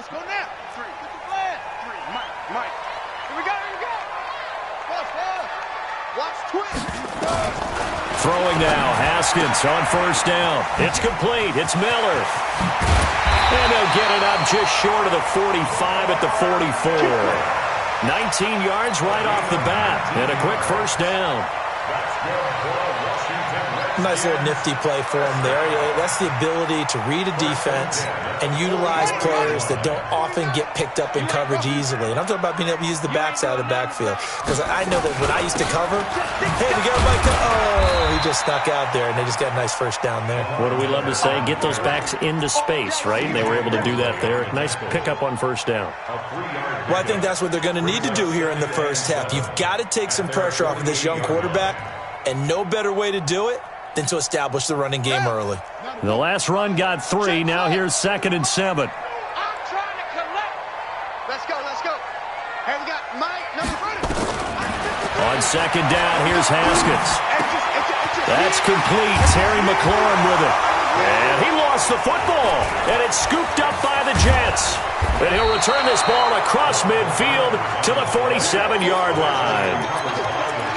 Let's go now. 3. Get the flag. 3. Mike. Here we go. Watch twist. Throwing now, Haskins on first down. It's complete. It's Miller. And they'll get it up just short of the 45 at the 44. 19 yards right off the bat. And a quick first down. Nice little nifty play for him there. That's the ability to read a defense and utilize players that don't often get picked up in coverage easily. And I'm talking about being able to use the backside of the backfield. Because I know that when I used to cover, hey, we got Mike. Oh, he just snuck out there, and they just got a nice first down there. What do we love to say? Get those backs into space, right? And they were able to do that there. Nice pickup on first down. Well, I think that's what they're going to need to do here in the first half. You've got to take some pressure off of this young quarterback, and no better way to do it than to establish the running game early. The last run got 3. Now here's 2nd and 7. I'm trying to collect. Let's go. Hey, we got Mike, number 30. On 2nd down, here's Haskins. That's complete. Terry McLaurin with it. And he lost the football. And it's scooped up by the Jets. And he'll return this ball across midfield to the 47-yard line.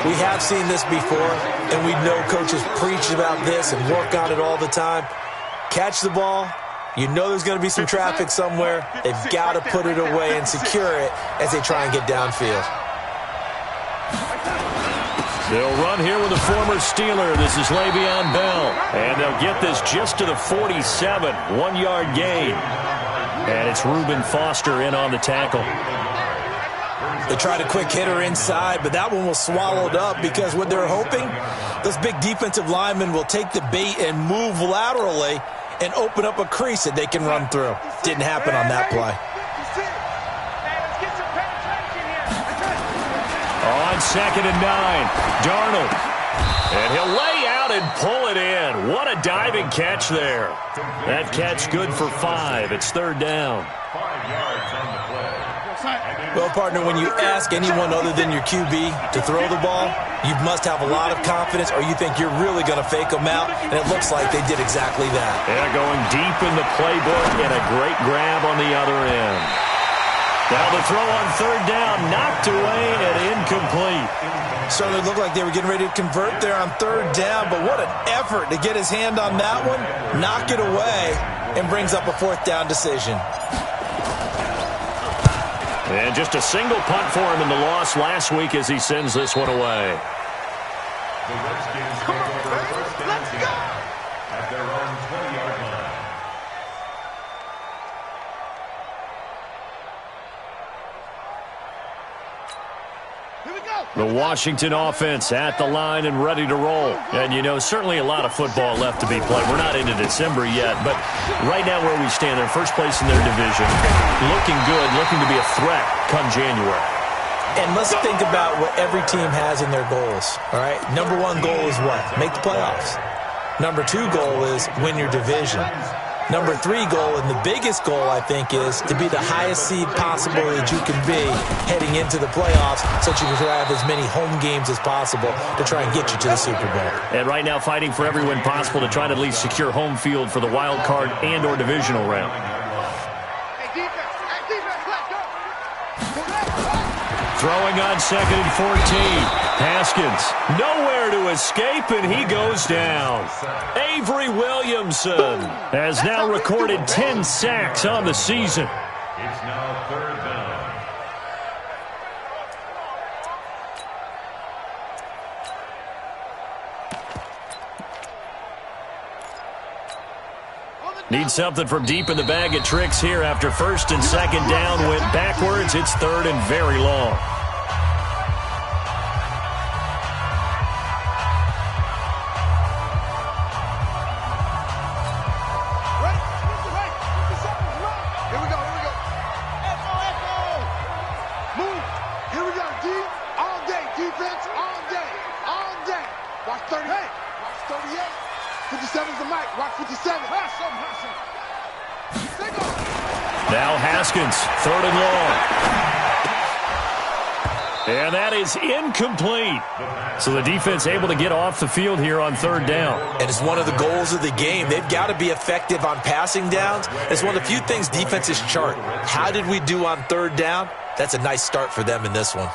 We have seen this before, and we know coaches preach about this and work on it all the time. Catch the ball. You know there's going to be some traffic somewhere. They've got to put it away and secure it as they try and get downfield. They'll run here with a former Steeler. This is Le'Veon Bell. And they'll get this just to the 47. 1-yard gain. And it's Reuben Foster in on the tackle. They tried a quick hitter inside, but that one was swallowed up because what they're hoping, those big defensive linemen will take the bait and move laterally and open up a crease that they can run through. Didn't happen on that play. On 2nd and 9, Darnold. And he'll lay out and pull it in. What a diving catch there. That catch good for 5. It's 3rd down. Well, partner, when you ask anyone other than your QB to throw the ball, you must have a lot of confidence or you think you're really going to fake them out, and it looks like they did exactly that. Yeah, going deep in the playbook and a great grab on the other end. Now the throw on 3rd down, knocked away and incomplete. Certainly looked like they were getting ready to convert there on 3rd down, but what an effort to get his hand on that one, knock it away, and brings up a 4th down decision. And just a single punt for him in the loss last week as he sends this one away. The Redskins take over first and 10 at their own 20-yard line. Here we go. The Washington offense at the line and ready to roll. And, you know, certainly a lot of football left to be played. We're not into December yet, but right now where we stand, they're first place in their division. Looking good, looking to be a threat come January. And let's think about what every team has in their goals, all right? Number 1 goal is what? Make the playoffs. Number 2 goal is win your division. Number 3 goal, and the biggest goal, I think, is to be the highest seed possible that you can be heading into the playoffs so that you can have as many home games as possible to try and get you to the Super Bowl. And right now fighting for every win possible to try to at least secure home field for the wild card and or divisional round. Throwing on 2nd and 14. Haskins, nowhere to escape, and he goes down. Avery Williamson has now recorded 10 sacks on the season. It's now 3rd down. Need something from deep in the bag of tricks here after 1st and 2nd down. Went backwards. It's 3rd and very long. Now Haskins, 3rd and long. And that is incomplete. So the defense able to get off the field here on third down. And it's one of the goals of the game. They've got to be effective on passing downs. It's one of the few things defenses chart. How did we do on third down? That's a nice start for them in this one.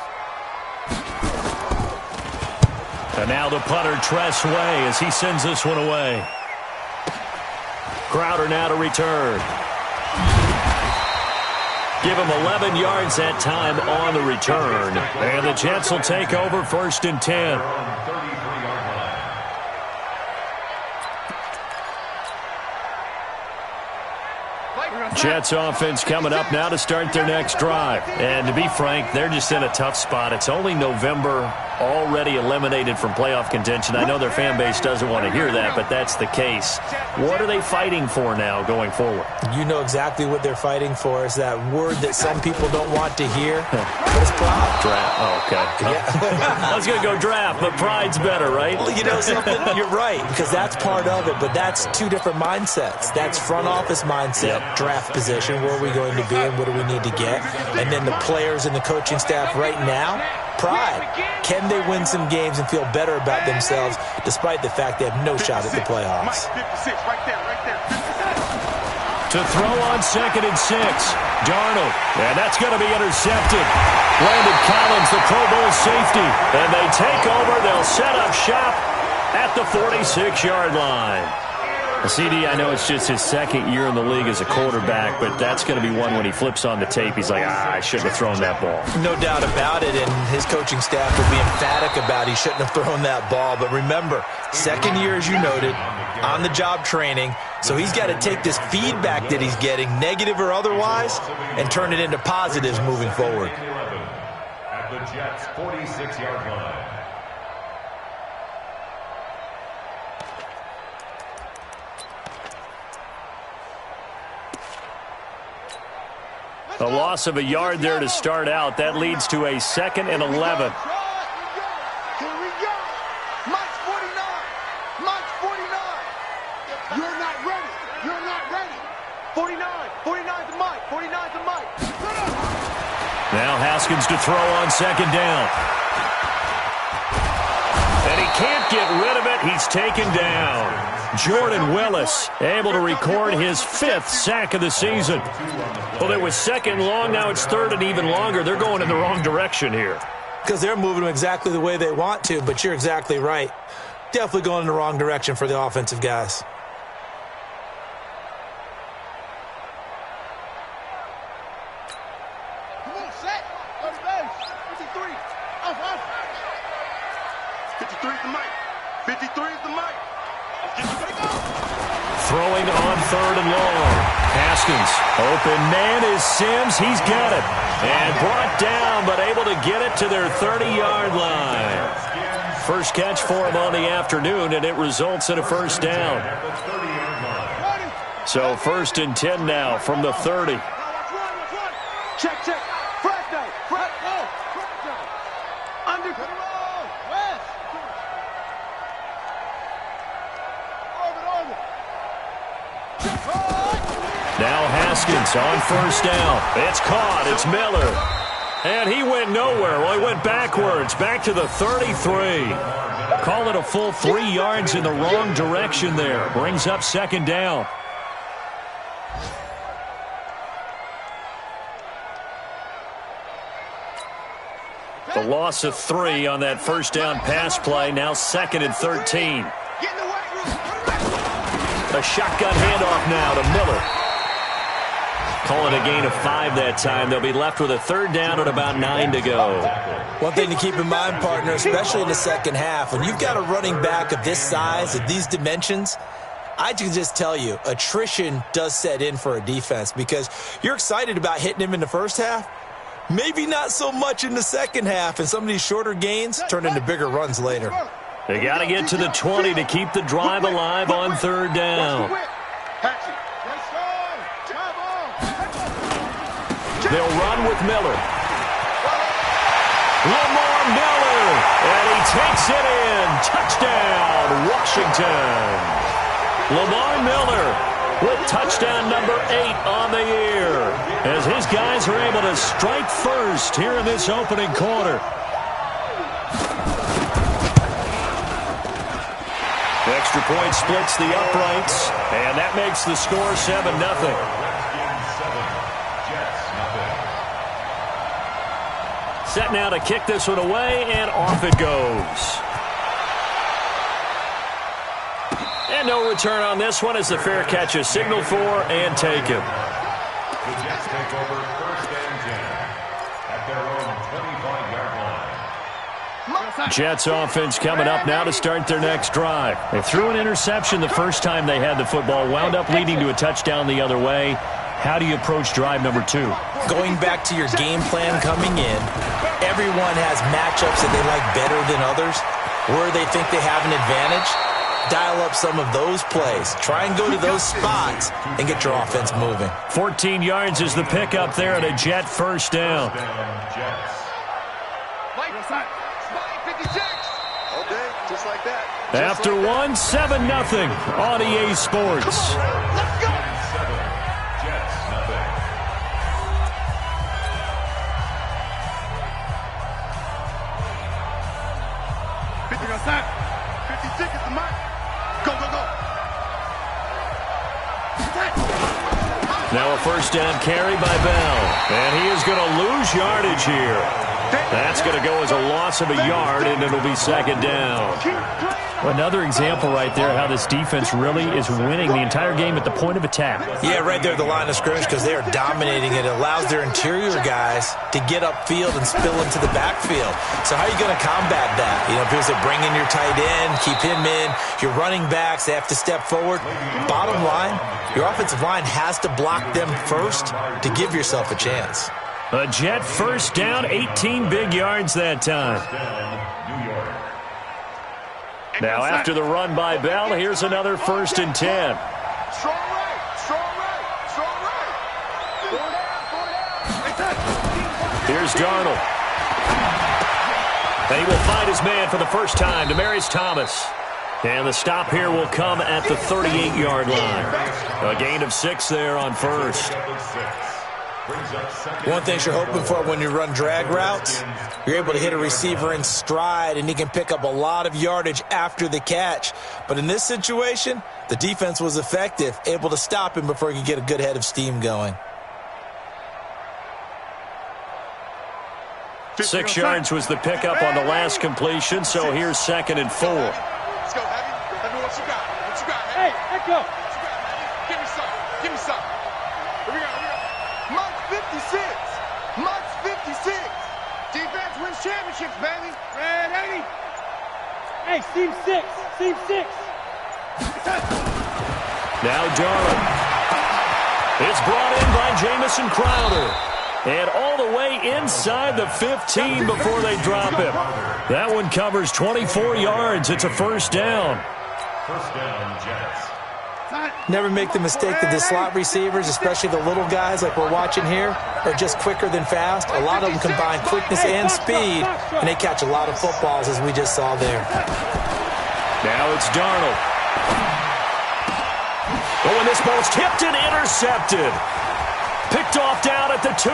And now the punter, Tress Way, as he sends this one away. Crowder now to return. Give him 11 yards that time on the return. And the Jets will take over 1st and 10. Jets offense coming up now to start their next drive. And to be frank, they're just in a tough spot. It's only November, already eliminated from playoff contention. I know their fan base doesn't want to hear that, but that's the case. What are they fighting for now going forward? You know exactly what they're fighting for. Is that word that some people don't want to hear. But it's pride. Draft. Oh, okay. Yeah. I was going to go draft, but pride's better, right? Well, you know something? You're right, because that's part of it, but that's two different mindsets. That's front office mindset, draft position, where are we going to be and what do we need to get? And then the players and the coaching staff right now, pride. Can they win some games and feel better about themselves despite the fact they have no shot at the playoffs? To throw on 2nd and 6. Darnold. And that's going to be intercepted. Landon Collins, the Pro Bowl safety. And they take over. They'll set up shop at the 46-yard line. CD, I know it's just his 2nd year in the league as a quarterback, but that's going to be one when he flips on the tape, he's like, I shouldn't have thrown that ball. No doubt about it, and his coaching staff will be emphatic about he shouldn't have thrown that ball. But remember, 2nd year, as you noted, on-the-job training, so he's got to take this feedback that he's getting, negative or otherwise, and turn it into positives moving forward. At the Jets' 46-yard line. A loss of a yard there to start out. That leads to a 2nd and 11. Here we go. Mike's 49. Mike's 49. You're not ready. You're not ready. 49. 49 to Mike. 49 to Mike. Now Haskins to throw on 2nd down. And he can't get rid of it. He's taken down. Jordan Willis able to record his 5th sack of the season. Well, it was 2nd long. Now it's 3rd and even longer. They're going in the wrong direction here. Because they're moving them exactly the way they want to, but you're exactly right. Definitely going in the wrong direction for the offensive guys. Come on, set. Go to base. 53. Off. 53 is the mic. 53 is the mic. Throwing on 3rd and long. Haskins, open man is Sims. He's got it. And brought down, but able to get it to their 30-yard line. First catch for him on the afternoon, and it results in a 1st down. So 1st and 10 now from the 30. Check. Fresh down. Under control. West. Now Haskins on 1st down. It's caught. It's Miller. And he went nowhere. Well, he went backwards. Back to the 33. Call it a full 3 yards in the wrong direction there. Brings up 2nd down. The loss of 3 on that 1st down pass play. Now 2nd and 13. A shotgun handoff now to Miller. Call it a gain of 5 that time. They'll be left with a 3rd down and about 9 to go. One thing to keep in mind, partner, especially in the second half, when you've got a running back of this size, of these dimensions, I can just tell you, attrition does set in for a defense because you're excited about hitting him in the first half. Maybe not so much in the second half, and some of these shorter gains turn into bigger runs later. They got to get to the 20 to keep the drive alive on 3rd down. They'll run with Miller. Lamar Miller, and he takes it in. Touchdown, Washington. Lamar Miller with touchdown number 8 on the year. As his guys are able to strike first here in this opening quarter. Extra point splits the uprights, and that makes the score 7-0. Set now to kick this one away, and off it goes. And no return on this one as the fair catch is signaled for and taken. The Jets take over 1st and 10 at their own 25-yard line. Jets offense coming up now to start their next drive. They threw an interception the first time they had the football, wound up leading to a touchdown the other way. How do you approach drive number 2? Going back to your game plan coming in, everyone has matchups that they like better than others, where they think they have an advantage. Dial up some of those plays. Try and go to those spots and get your offense moving. 14 yards is the pickup there at a Jet first down. Just like that. After one, 7-0 on EA Sports. Let's go. Jets, nothing. Now a first down carry by Bell. And he is going to lose yardage here. That's going to go as a loss of a yard, and it'll be 2nd down. Another example right there how this defense really is winning the entire game at the point of attack. Yeah, right there at the line of scrimmage because they are dominating. It allows their interior guys to get upfield and spill into the backfield. So how are you going to combat that? You know, because they bring in your tight end, keep him in. Your running backs, they have to step forward. Bottom line, your offensive line has to block them first to give yourself a chance. A Jet first down, 18 big yards that time. Now after the run by Bell, here's another 1st and 10. Strong right, strong right, strong right. Here's Darnold. And he will find his man for the first time, Demaryius Thomas. And the stop here will come at the 38-yard line. A gain of 6 there on first. One thing you're hoping for when you run drag routes, you're able to hit a receiver in stride, and he can pick up a lot of yardage after the catch. But in this situation, the defense was effective, able to stop him before he could get a good head of steam going. 6 yards was the pickup on the last completion, so here's 2nd and 4. Let's go, Heavy. Let me what you got. What you got, Hey, Heavy? Echo. Give me some. Give me some. Here we go. Mike 56. Mike 56. Defense wins championships, baby. Red 80. Hey, Steve 6. Steve 6. Now Darnold. It's brought in by Jamison Crowder. And all the way inside the 15 before they drop him. That one covers 24 yards. It's a first down. First down, Jets. Never make the mistake that the slot receivers, especially the little guys like we're watching here, are just quicker than fast. A lot of them combine quickness and speed, and they catch a lot of footballs, as we just saw there. Now it's Darnold. Oh, and this ball's tipped and intercepted. Picked off down at the 2.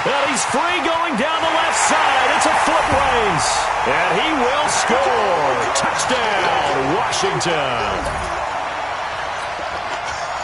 And he's free going down the left side. It's a foot race. And he will score. Touchdown, Washington.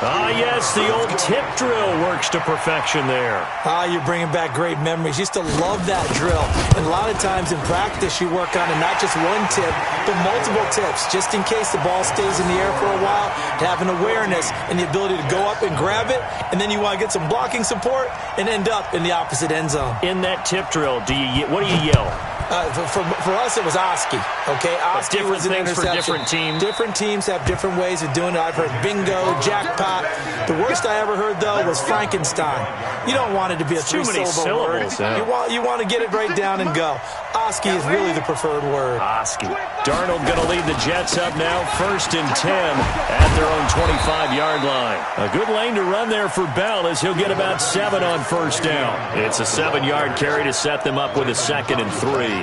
Ah, yes, the old tip drill works to perfection there. Ah, you're bringing back great memories. Used to love that drill. And a lot of times in practice, you work on it, not just one tip, but multiple tips, just in case the ball stays in the air for a while, to have an awareness and the ability to go up and grab it, and then you want to get some blocking support and end up in the opposite end zone. In that tip drill, what do you yell? For us, it was Oski. Okay, Oski was an interception. For different teams. Different teams have different ways of doing it. I've heard bingo, jackpot. The worst I ever heard, though, was Frankenstein. You don't want it to be a three-syllable word. Yeah. You want to get it right down and go. Oski is really the preferred word. Oski. Darnold going to lead the Jets up now, 1st and 10 at their own 25-yard line. A good lane to run there for Bell as he'll get about 7 on first down. It's a 7-yard carry to set them up with a 2nd and 3.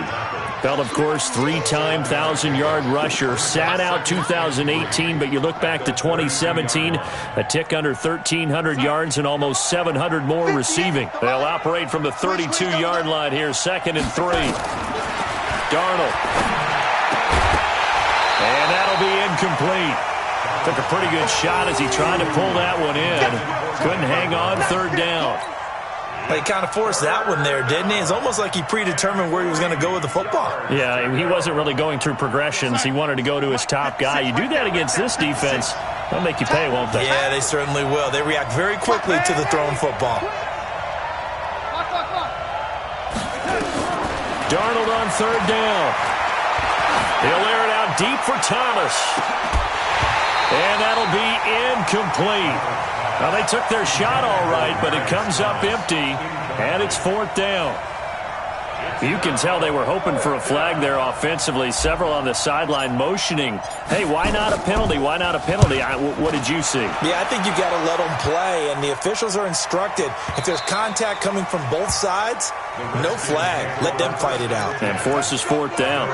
Bell, of course, 3-time 1,000-yard rusher. Sat out 2018, but you look back to 2017, a tick under 1,300 yards and almost 700 more receiving. They'll operate from the 32-yard line here, 2nd and 3. Darnold. And that'll be incomplete. Took a pretty good shot as he tried to pull that one in. Couldn't hang on, 3rd down. He kind of forced that one there, didn't he? It's almost like he predetermined where he was going to go with the football. Yeah, he wasn't really going through progressions. He wanted to go to his top guy. You do that against this defense, they'll make you pay, won't they? Yeah, they certainly will. They react very quickly to the thrown football. Darnold on 3rd down. He'll air it out deep for Thomas. And that'll be incomplete. Now, they took their shot all right, but it comes up empty, and it's 4th down. You can tell they were hoping for a flag there offensively. Several on the sideline motioning, hey, why not a penalty? Why not a penalty? What did you see? Yeah, I think you got to let them play, and the officials are instructed. If there's contact coming from both sides, no flag. Let them fight it out. And forces 4th down.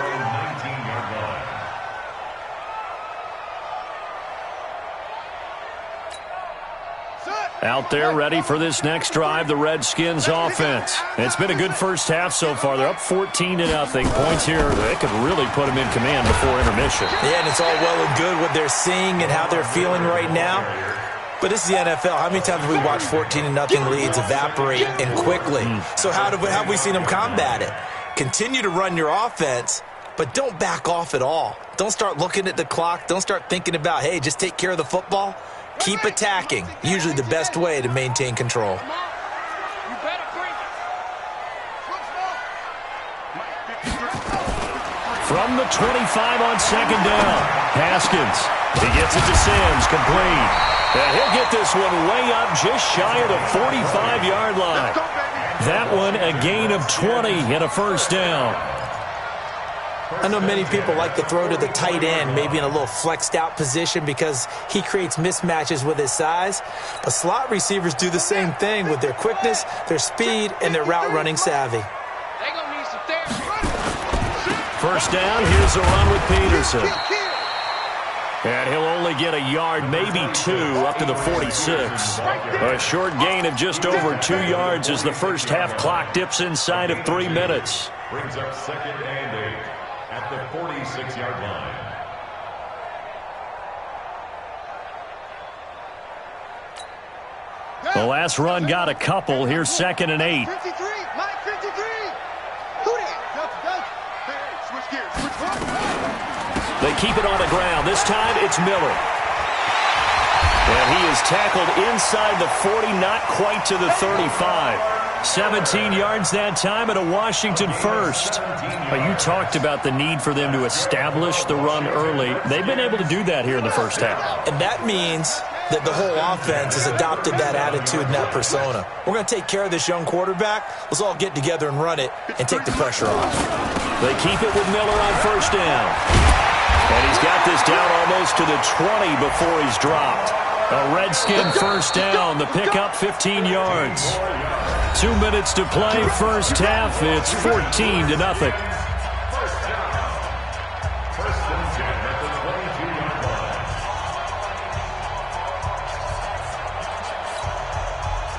Out there ready for this next drive, the Redskins offense. It's been a good first half so far. They're up 14-0. Points here, they could really put them in command before intermission. Yeah, and it's all well and good what they're seeing and how they're feeling right now. But this is the NFL. How many times have we watched 14-0 leads evaporate and quickly? So how have we seen them combat it? Continue to run your offense, but don't back off at all. Don't start looking at the clock. Don't start thinking about, hey, just take care of the football. Keep attacking. Usually the best way to maintain control. From the 25 on 2nd down, Haskins. He gets it to Sims, complete. And he'll get this one way up just shy of the 45-yard line. That one a gain of 20 and a 1st down. I know many people like to throw to the tight end, maybe in a little flexed out position because he creates mismatches with his size. But slot receivers do the same thing with their quickness, their speed, and their route running savvy. 1st down, here's a run with Peterson. And he'll only get a yard, maybe 2, up to the 46. A short gain of just over 2 yards as the first half clock dips inside of 3 minutes. Brings up 2nd and 8 at the 46-yard line. The last run got a couple. Here's 2nd and 8. 53, Mike 53. Who that? Switch gears, switch gears. They keep it on the ground. This time it's Miller. And he is tackled inside the 40, not quite to the 35. 17 yards that time and a Washington first. You talked about the need for them to establish the run early. They've been able to do that here in the first half. And that means that the whole offense has adopted that attitude and that persona. We're going to take care of this young quarterback. Let's all get together and run it and take the pressure off. They keep it with Miller on 1st down. And he's got this down almost to the 20 before he's dropped. A Redskin 1st down. The pickup 15 yards. 2 minutes to play, first half. It's 14-0.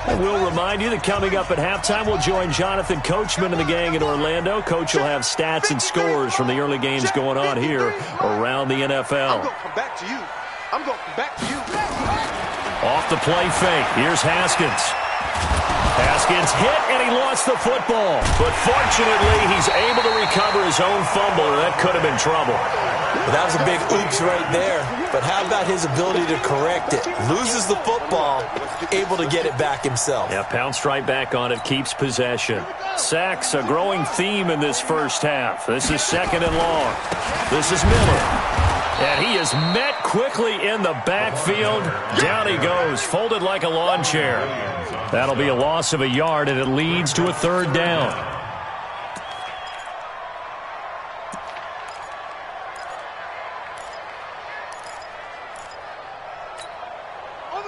I will remind you that coming up at halftime, we'll join Jonathan Coachman and the gang in Orlando. Coach will have stats and scores from the early games going on here around the NFL. I'm going to come back to you. I'm going to come back to you. Off the play fake. Here's Haskins. Haskins hit, and he lost the football. But fortunately, he's able to recover his own fumble, or that could have been trouble. Well, that was a big oops right there. But how about his ability to correct it? Loses the football, able to get it back himself. Yeah, pounced right back on it, keeps possession. Sacks, a growing theme in this first half. This is 2nd and long. This is Miller. And he is met quickly in the backfield. Down he goes, folded like a lawn chair. That'll be a loss of a yard, and it leads to a 3rd down.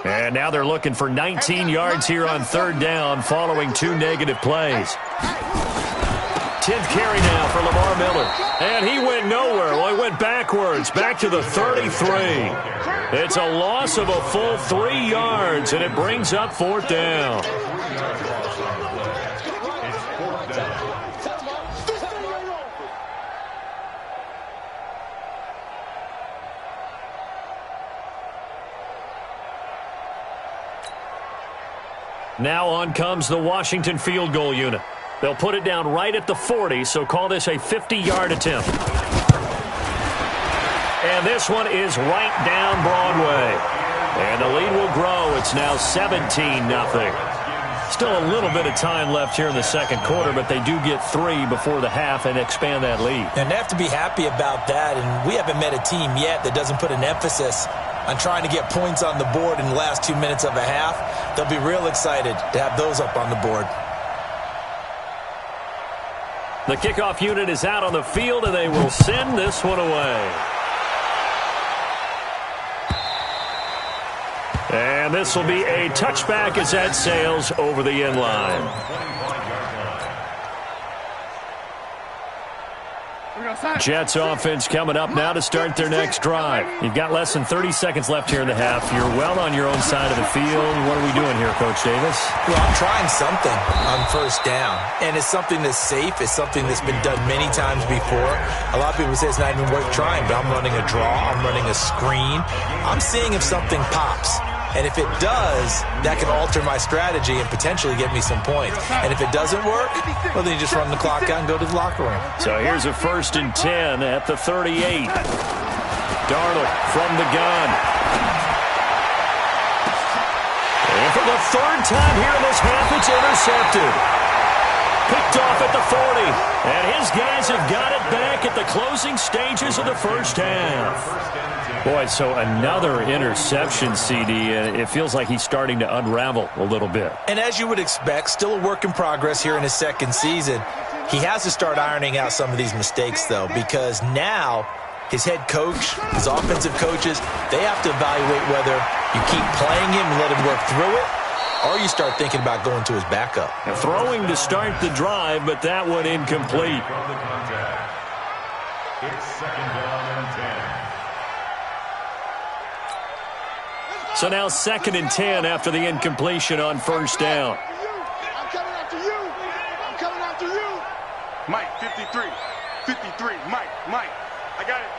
And now they're looking for 19 yards here on 3rd down following 2 negative plays. 10th carry now for Lamar Miller. And he went nowhere. Well, he went backwards, back to the 33. It's a loss of a full 3 yards, and it brings up 4th down. Now on comes the Washington field goal unit. They'll put it down right at the 40, so call this a 50-yard attempt. And this one is right down Broadway. And the lead will grow. It's now 17-0. Still a little bit of time left here in the second quarter, but they do get 3 before the half and expand that lead. And they have to be happy about that, and we haven't met a team yet that doesn't put an emphasis on trying to get points on the board in the last 2 minutes of a half. They'll be real excited to have those up on the board. The kickoff unit is out on the field, and they will send this one away. And this will be a touchback as that sails over the end line. Jets offense coming up now to start their next drive. You've got less than 30 seconds left here in the half. You're well on your own side of the field. What are we doing here, Coach Davis? Well, I'm trying something on first down, and it's something that's safe. It's something that's been done many times before. A lot of people say it's not even worth trying, but I'm running a draw. I'm running a screen. I'm seeing if something pops. And if it does, that can alter my strategy and potentially get me some points. And if it doesn't work, well, then you just run the clock out and go to the locker room. So here's a 1st and 10 at the 38. Darnold from the gun. And for the 3rd time here in this half, it's intercepted. Picked off at the 40. And his guys have got it back at the closing stages of the first half. Boy, so another interception, CD, and it feels like he's starting to unravel a little bit. And as you would expect, still a work in progress here in his second season. He has to start ironing out some of these mistakes, though, because now his head coach, his offensive coaches, they have to evaluate whether you keep playing him and let him work through it, or you start thinking about going to his backup. Now, throwing to start the drive, but that one incomplete. It's 2nd down and 10. So now 2nd and 10 after the incompletion on first down. I'm coming after you. I'm coming after you. Mike, 53. 53. Mike. I got it.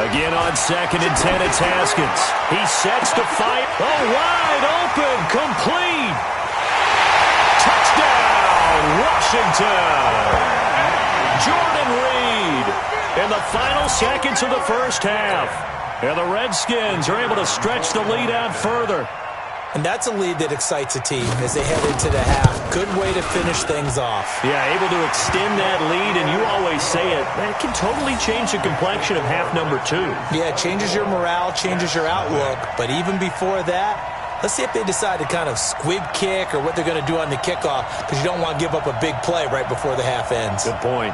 Again on 2nd and 10, it's Haskins. He sets to fight. Oh, wide open. Complete. Touchdown, Washington. Jordan Reed in the final seconds of the first half. And the Redskins are able to stretch the lead out further. And that's a lead that excites a team as they head into the half. Good way to finish things off. Yeah, able to extend that lead, and you always say it can totally change the complexion of half number 2. Yeah, it changes your morale, changes your outlook. But even before that, let's see if they decide to kind of squib kick or what they're going to do on the kickoff, because you don't want to give up a big play right before the half ends. Good point.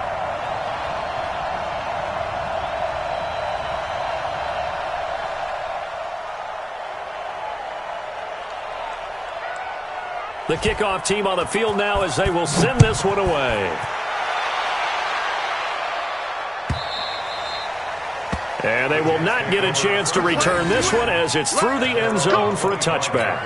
The kickoff team on the field now as they will send this one away. And they will not get a chance to return this one as it's through the end zone for a touchback.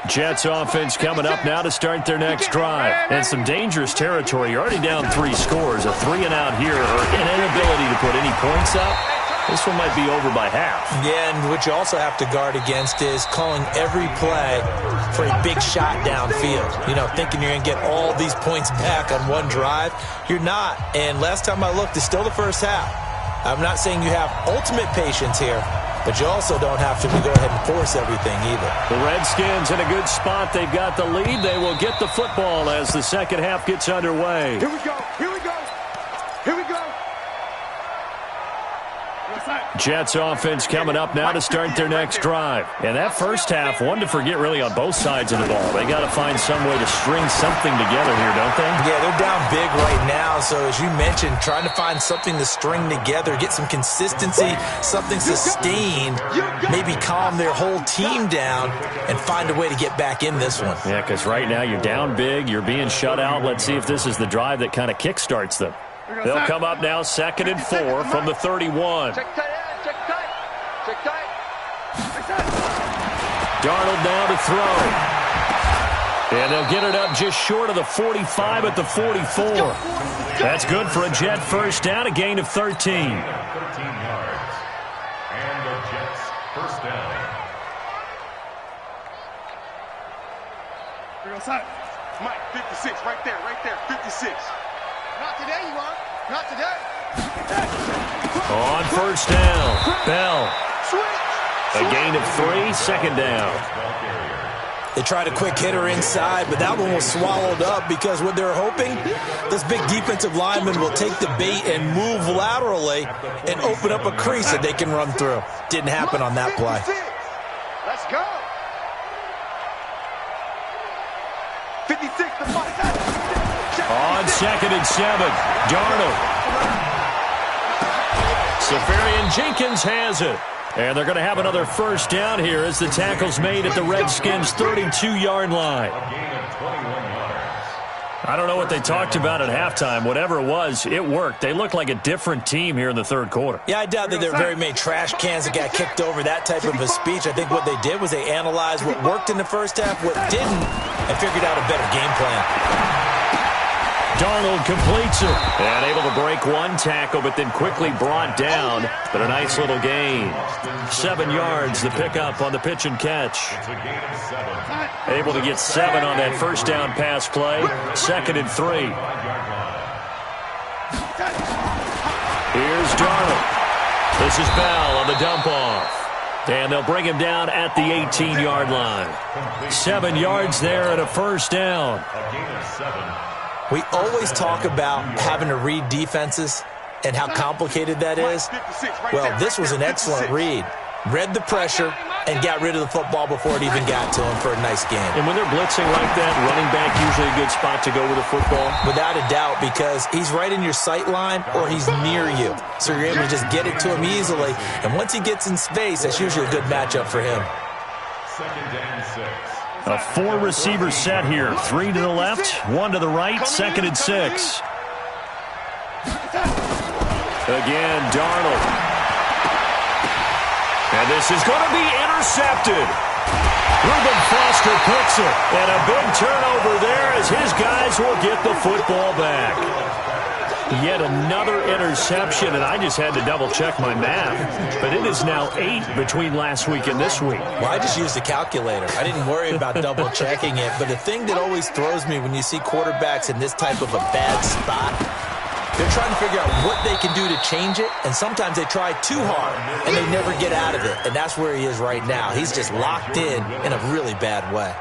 Jets offense coming up now to start their next drive. And some dangerous territory. You're already down 3 scores. A 3-and-out here or an inability to put any points up. This one might be over by half. Yeah, and what you also have to guard against is calling every play for a big shot downfield. You know, thinking you're going to get all these points back on one drive. You're not. And last time I looked, it's still the first half. I'm not saying you have ultimate patience here, but you also don't have to go ahead and force everything either. The Redskins in a good spot. They've got the lead. They will get the football as the second half gets underway. Here we go. Here we go. Here we go. Jets offense coming up now to start their next drive. And that first half, one to forget really on both sides of the ball. They got to find some way to string something together here, don't they? Yeah, they're down big right now. So as you mentioned, trying to find something to string together, get some consistency, something sustained, maybe calm their whole team down and find a way to get back in this one. Yeah, because right now you're down big, you're being shut out. Let's see if this is the drive that kind of kickstarts them. They'll come up now 2nd and 4 from the 31. Check tight end, check tight. Check tight. Darnold now to throw. And they'll get it up just short of the 45 at the 44. That's good for a Jet first down, a gain of 13. 13 yards. And the Jets first down. Mike, 56, right there, 56. Not today, you are. Not today. On first down, Bell. A gain of 3, second down. They tried a quick hitter inside, but that one was swallowed up because what they're hoping, this big defensive lineman will take the bait and move laterally and open up a crease that they can run through. Didn't happen on that play. Let's go. 56 to Mike. On 2nd and 7, Darnold. Safarian-Jenkins has it. And they're going to have another first down here as the tackle's made at the Redskins' 32-yard line. I don't know what they talked about at halftime. Whatever it was, it worked. They look like a different team here in the third quarter. Yeah, I doubt that there are very many trash cans that got kicked over, that type of a speech. I think what they did was they analyzed what worked in the first half, what didn't, and figured out a better game plan. Darnold completes it. And able to break one tackle, but then quickly brought down. But a nice little gain. 7 yards, the pickup on the pitch and catch. Able to get 7 on that first down pass play. 2nd and 3. Here's Darnold. This is Bell on the dump off. And they'll bring him down at the 18-yard line. 7 yards there and a first down. A gain of 7. We always talk about having to read defenses and how complicated that is. Well, this was an excellent read. Read the pressure and got rid of the football before it even got to him for a nice game. And when they're blitzing like that, running back usually a good spot to go with the football? Without a doubt, because he's right in your sight line or he's near you. So you're able to just get it to him easily. And once he gets in space, that's usually a good matchup for him. 2nd and 6. A 4-receiver set here. 3 to the left, 1 to the right, 2nd and 6. Again, Darnold. And this is going to be intercepted. Reuben Foster picks it. And a big turnover there as his guys will get the football back. Yet another interception, and I just had to double-check my math. But it is now 8 between last week and this week. Well, I just used a calculator. I didn't worry about double-checking it. But the thing that always throws me when you see quarterbacks in this type of a bad spot, they're trying to figure out what they can do to change it, and sometimes they try too hard, and they never get out of it. And that's where he is right now. He's just locked in a really bad way.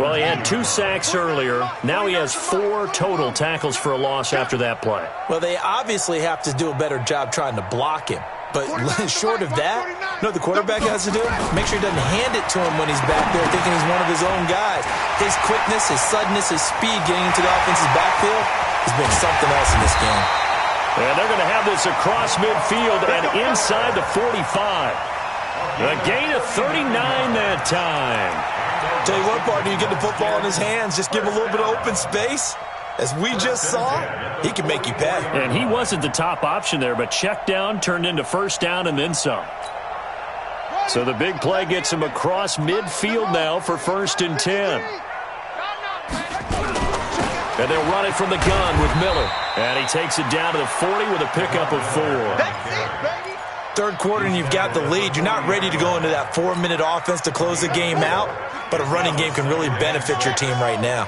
Well, he had 2 sacks earlier. Now he has 4 total tackles for a loss after that play. Well, they obviously have to do a better job trying to block him. But short of that, you know what the quarterback has to do? Make sure he doesn't hand it to him when he's back there thinking he's one of his own guys. His quickness, his suddenness, his speed getting into the offense's backfield has been something else in this game. And they're going to have this across midfield and inside the 45. A gain of 39 that time. Tell you what, partner, you get the football in his hands, just give him a little bit of open space. As we just saw, he can make you pay. And he wasn't the top option there, but check down turned into first down and then some. So the big play gets him across midfield now for 1st and 10. And they'll run it from the gun with Miller. And he takes it down to the 40 with a pickup of 4. That's it, baby. Third quarter and you've got the lead. You're not ready to go into that 4-minute offense to close the game out, but a running game can really benefit your team right now.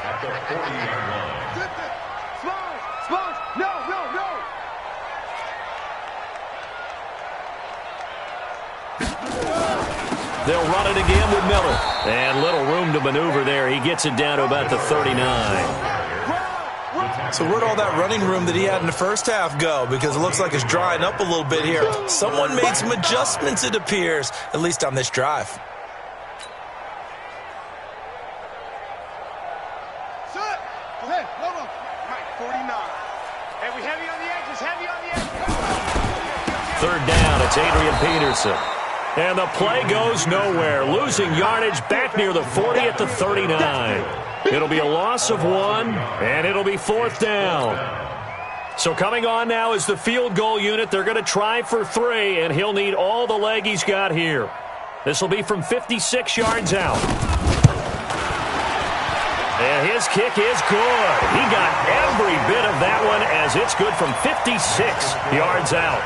They'll run it again with Miller. And little room to maneuver there. He gets it down to about the 39. So where'd all that running room that he had in the first half go? Because it looks like it's drying up a little bit here. Someone made some adjustments, it appears, at least on this drive. Hey, hold on. Mike, 49. Hey, we heavy on the edges, heavy on the edges. Third down, it's Adrian Peterson. And the play goes nowhere. Losing yardage back near the 40 at the 39. It'll be a loss of 1, and it'll be 4th down. So coming on now is the field goal unit. They're going to try for 3, and he'll need all the leg he's got here. This will be from 56 yards out. And his kick is good. He got every bit of that one as it's good from 56 yards out.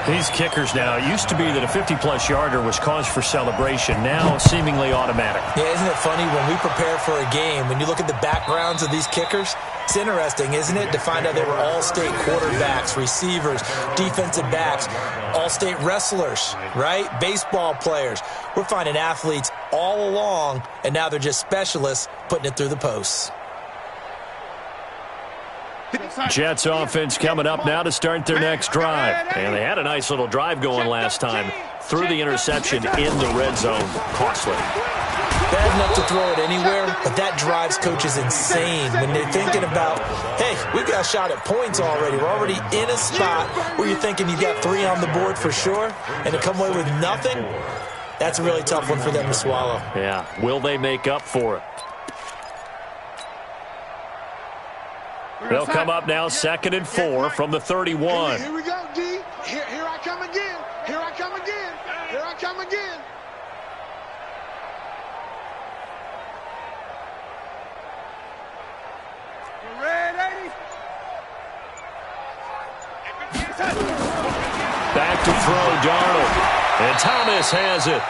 These kickers now, it used to be that a 50-plus yarder was cause for celebration. Now, seemingly automatic. Yeah, isn't it funny when we prepare for a game, when you look at the backgrounds of these kickers, it's interesting, isn't it, to find out they were all-state quarterbacks, receivers, defensive backs, all-state wrestlers, right? Baseball players. We're finding athletes all along, and now they're just specialists putting it through the posts. Jets offense coming up now to start their next drive. And they had a nice little drive going last time. Threw the interception in the red zone. Costly. Bad enough to throw it anywhere, but that drives coaches insane when they're thinking about, hey, we've got a shot at points already. We're already in a spot where you're thinking you've got 3 on the board for sure, and to come away with nothing, that's a really tough one for them to swallow. Yeah. Will they make up for it? They'll come up now 2nd and 4 from the 31. Here we go, D. Here I come again. Here I come again. Here I come again. You ready? Back to throw, Darnold. And Thomas has it.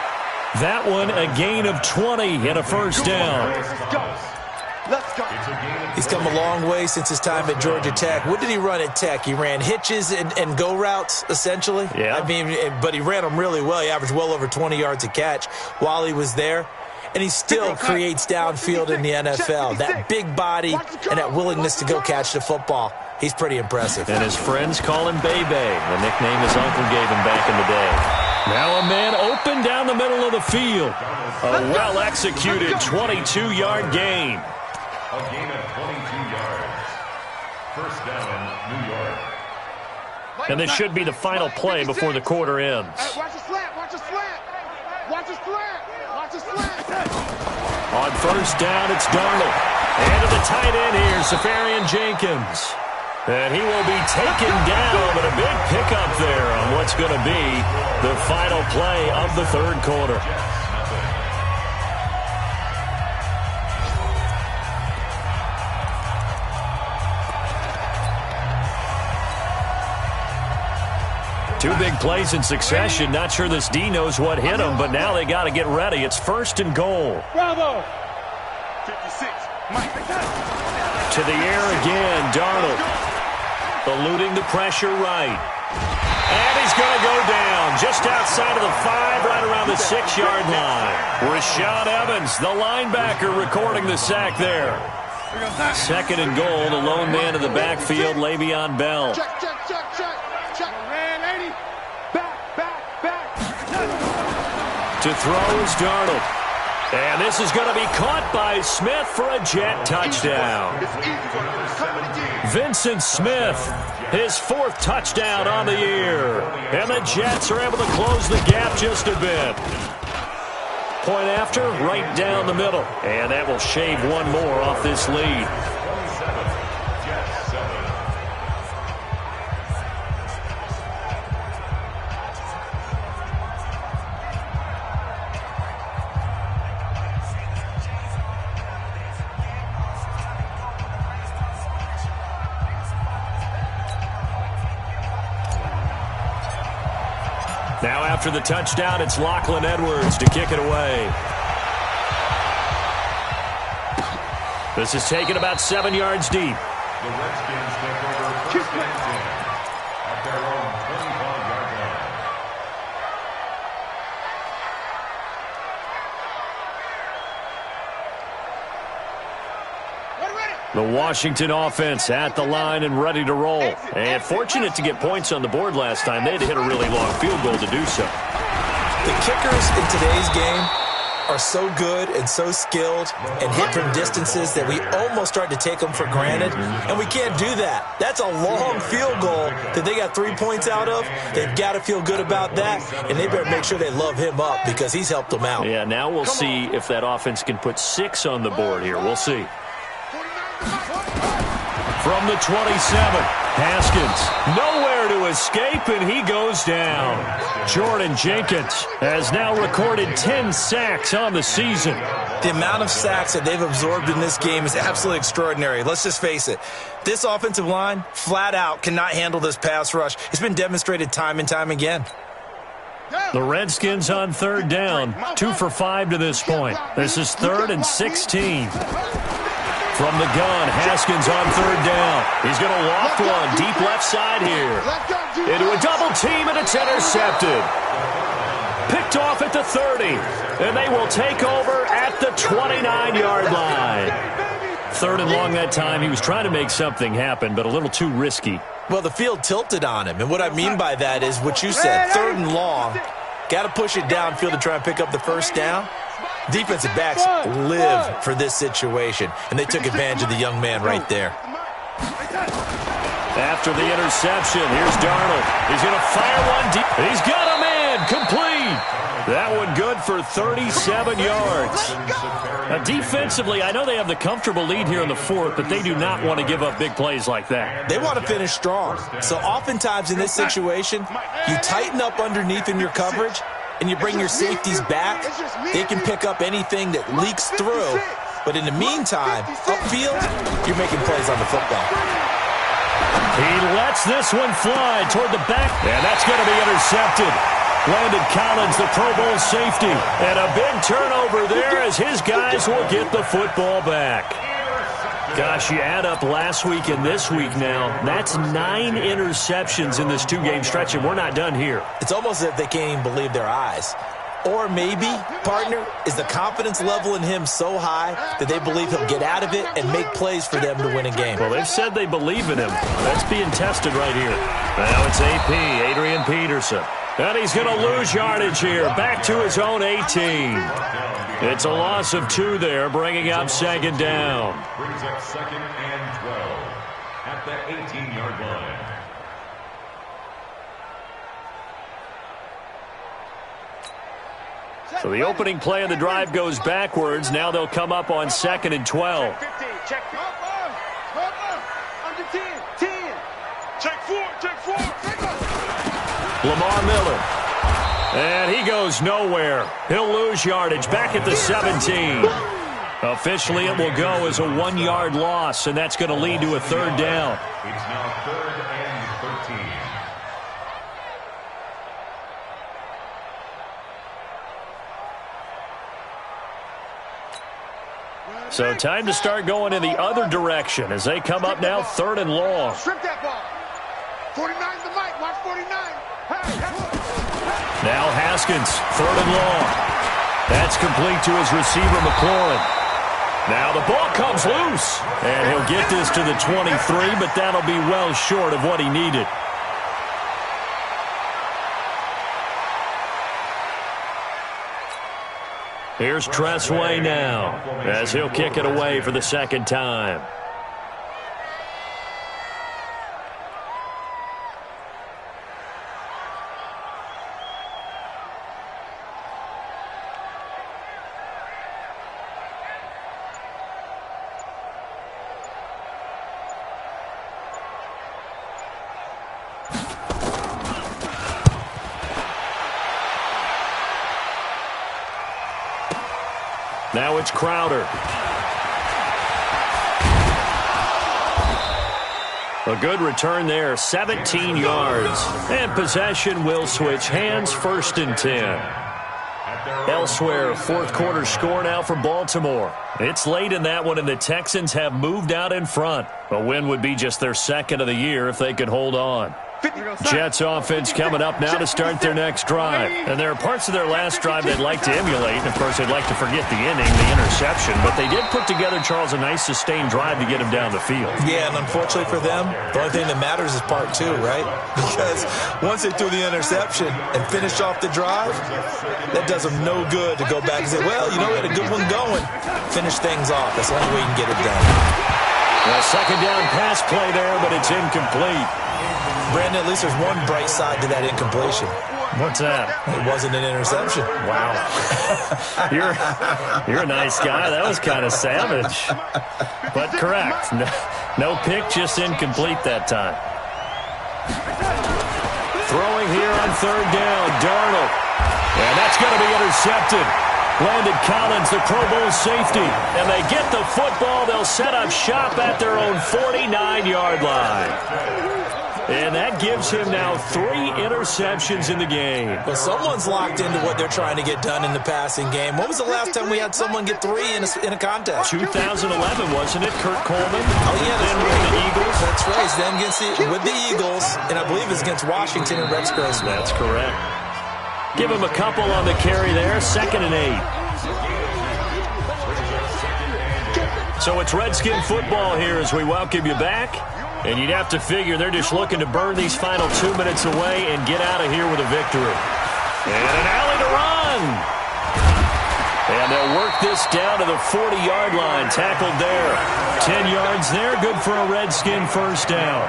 That one a gain of 20 and a first down. Let's go. He's come a long way since his time at Georgia Tech. What did he run at Tech? He ran hitches and go routes, essentially. Yeah. I mean, but he ran them really well. He averaged well over 20 yards a catch while he was there. And he still creates downfield in the NFL. That big body and that willingness to go catch the football. He's pretty impressive. And his friends call him Bebe, the nickname his uncle gave him back in the day. Now a man open down the middle of the field. A well-executed 22-yard gain. A gain of 22 yards. First down, New York. And this should be the final play before the quarter ends. Watch the slant. Watch the slant. Watch the slant. Watch the slant. On first down, it's Darnold. And to the tight end here, Safarian Jenkins. And he will be taken down, but a big pickup there on what's going to be the final play of the third quarter. Two big plays in succession. Not sure this D knows what hit him, but now they got to get ready. It's 1st and goal. Bravo. 56. Mike. To the air again, Darnold. Eluding the pressure right. And he's going to go down just outside of the 5, right around the 6-yard line. Rashaan Evans, the linebacker, recording the sack there. 2nd and goal, the lone man in the backfield, Le'Veon Bell. Check. Man, 80. Back. To throw is Darnold. And this is going to be caught by Smith for a Jet touchdown. Vincent Smith, his 4th touchdown on the year. And the Jets are able to close the gap just a bit. Point after, right down the middle. And that will shave one more off this lead. Now after the touchdown, it's Lachlan Edwards to kick it away. This is taken about 7 yards deep. The Redskins take over first and 10 at their own 25-yard line. Ready. The Washington offense at the line and ready to roll. And fortunate to get points on the board last time. They had to hit a really long field goal to do so. The kickers in today's game are so good and so skilled and hit from distances that we almost start to take them for granted, and we can't do that. That's a long field goal that they got 3 points out of. They've got to feel good about that, and they better make sure they love him up because he's helped them out. Yeah, now we'll see if that offense can put 6 on the board here. We'll see. From the 27, Haskins, nowhere to escape, and he goes down. Jordan Jenkins has now recorded 10 sacks on the season. The amount of sacks that they've absorbed in this game is absolutely extraordinary. Let's just face it. This offensive line, flat out, cannot handle this pass rush. It's been demonstrated time and time again. The Redskins on third down, 2 for 5 to this point. This is 3rd and 16. From the gun, Haskins on third down. He's going to loft one deep left side here. Into a double team, and it's intercepted. Picked off at the 30, and they will take over at the 29-yard line. 3rd and long that time. He was trying to make something happen, but a little too risky. Well, the field tilted on him, and what I mean by that is what you said, 3rd and long. Got to push it downfield to try and pick up the first down. Defensive backs live for this situation, and they took advantage of the young man right there. After the interception, here's Darnold. He's going to fire one deep. He's got a man complete. That one good for 37 yards. Now, defensively, I know they have the comfortable lead here in the 4th, but they do not want to give up big plays like that. They want to finish strong. So oftentimes in this situation, you tighten up underneath in your coverage, and you bring your safeties back. They can pick up anything that leaks through. But in the meantime, upfield, you're making plays on the football. He lets this one fly toward the back, and that's going to be intercepted. Landon Collins, the Pro Bowl safety, and a big turnover there as his guys will get the football back. Gosh, you add up last week and this week now, that's 9 interceptions in this 2-game stretch, and we're not done here. It's almost as if they can't even believe their eyes. Or maybe, partner, is the confidence level in him so high that they believe he'll get out of it and make plays for them to win a game. Well, they've said they believe in him. That's being tested right here. Now it's AP, Adrian Peterson. And he's going to lose yardage here, back to his own 18. It's a loss of 2 there, bringing up 2nd down. Brings up 2nd and 12 at the 18-yard line. So the opening play of the drive goes backwards. Now they'll come up on 2nd and 12. Check 4. Under 10. 10. Check 4. Lamar Miller. And he goes nowhere. He'll lose yardage back at the 17. Officially, it will go as a 1-yard loss, and that's going to lead to a 3rd down. It's now 3rd and 13. So time to start going in the other direction as they come up now 3rd and long. Strip that ball. 49's the mic. Watch 49. Now Haskins, 3rd and long. That's complete to his receiver, McLaurin. Now the ball comes loose, and he'll get this to the 23, but that'll be well short of what he needed. Here's Tressway now, as he'll kick it away for the 2nd time. Now it's Crowder. A good return there, 17 yards. And possession will switch hands, 1st and 10. Elsewhere, 4th quarter score now for Baltimore. It's late in that one, and the Texans have moved out in front. A win would be just their 2nd of the year if they could hold on. Jets offense coming up now to start their next drive. And there are parts of their last drive they'd like to emulate. And, of course, they'd like to forget the inning, the interception. But they did put together, Charles, a nice sustained drive to get him down the field. Yeah, and unfortunately for them, the only thing that matters is part two, right? Because once they threw the interception and finished off the drive, that does them no good to go back and say, well, you know, we had a good one going. Finish things off. That's the only way you can get it done. A second down pass play there, but it's incomplete. Brandon, at least there's one bright side to that incompletion. What's that? It wasn't an interception. Wow. You're a nice guy. That was kind of savage. But correct. No pick, just incomplete that time. Throwing here on third down, Darnold. And that's going to be intercepted. Landon Collins, the Pro Bowl safety. And they get the football. They'll set up shop at their own 49-yard line. And that gives him now 3 interceptions in the game. Well, someone's locked into what they're trying to get done in the passing game. When was the last time we had someone get 3 in a contest? 2011, wasn't it? Kurt Coleman. Oh, yeah, then with the Eagles. That's right. It's them with the Eagles, and I believe it's against Washington and Rex Grossman. That's correct. Give him a couple on the carry there. 2nd and 8. So it's Redskin football here as we welcome you back. And you'd have to figure they're just looking to burn these final 2 minutes away and get out of here with a victory. And an alley to run. And they'll work this down to the 40-yard line. Tackled there. 10 yards there. Good for a Redskin first down.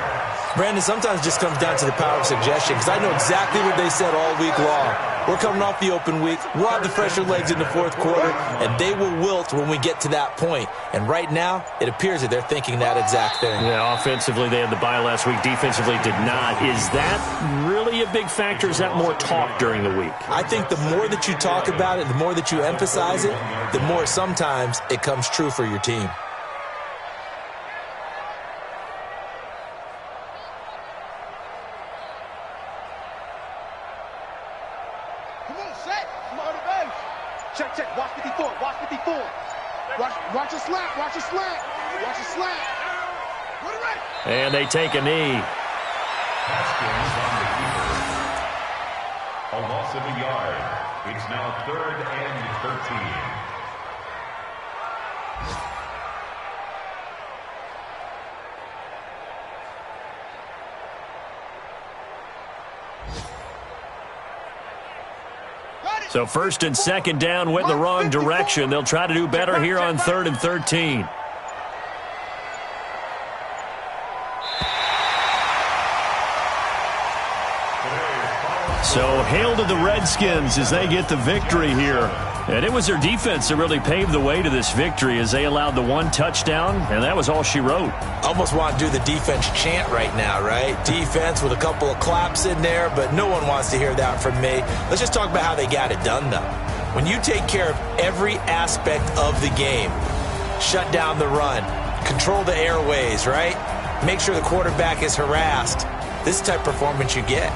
Brandon, sometimes it just comes down to the power of suggestion, because I know exactly what they said all week long. We're coming off the open week. We'll have the fresher legs in the fourth quarter, and they will wilt when we get to that point. And right now, it appears that they're thinking that exact thing. Yeah, offensively, they had the bye last week. Defensively, did not. Is that really a big factor? Is that more talk during the week? I think the more that you talk about it, the more that you emphasize it, the more sometimes it comes true for your team. Check. Watch 54. Watch 54. Watch a slap. Watch a slap. Watch a slap. And they take a knee. Haskins on the keeper. A loss of a yard. It's now 3rd and 13. So 1st and 2nd down went in the wrong direction. They'll try to do better here on 3rd and 13. So hail to the Redskins as they get the victory here. And it was their defense that really paved the way to this victory as they allowed the 1 touchdown, and that was all she wrote. Almost want to do the defense chant right now, right? Defense with a couple of claps in there, but no one wants to hear that from me. Let's just talk about how they got it done, though. When you take care of every aspect of the game, shut down the run, control the airways, right? Make sure the quarterback is harassed. This is the type of performance you get.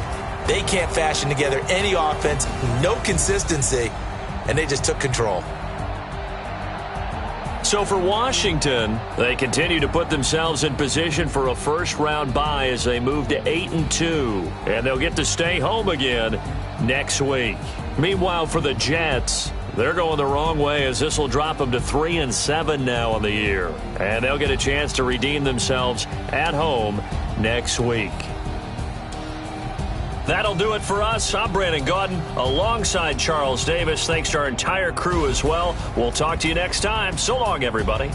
They can't fashion together any offense, no consistency, and they just took control. So for Washington, they continue to put themselves in position for a first-round bye as they move to 8-2, and they'll get to stay home again next week. Meanwhile, for the Jets, they're going the wrong way as this will drop them to 3-7 now on the year, and they'll get a chance to redeem themselves at home next week. That'll do it for us. I'm Brandon Gaudin alongside Charles Davis. Thanks to our entire crew as well. We'll talk to you next time. So long, everybody.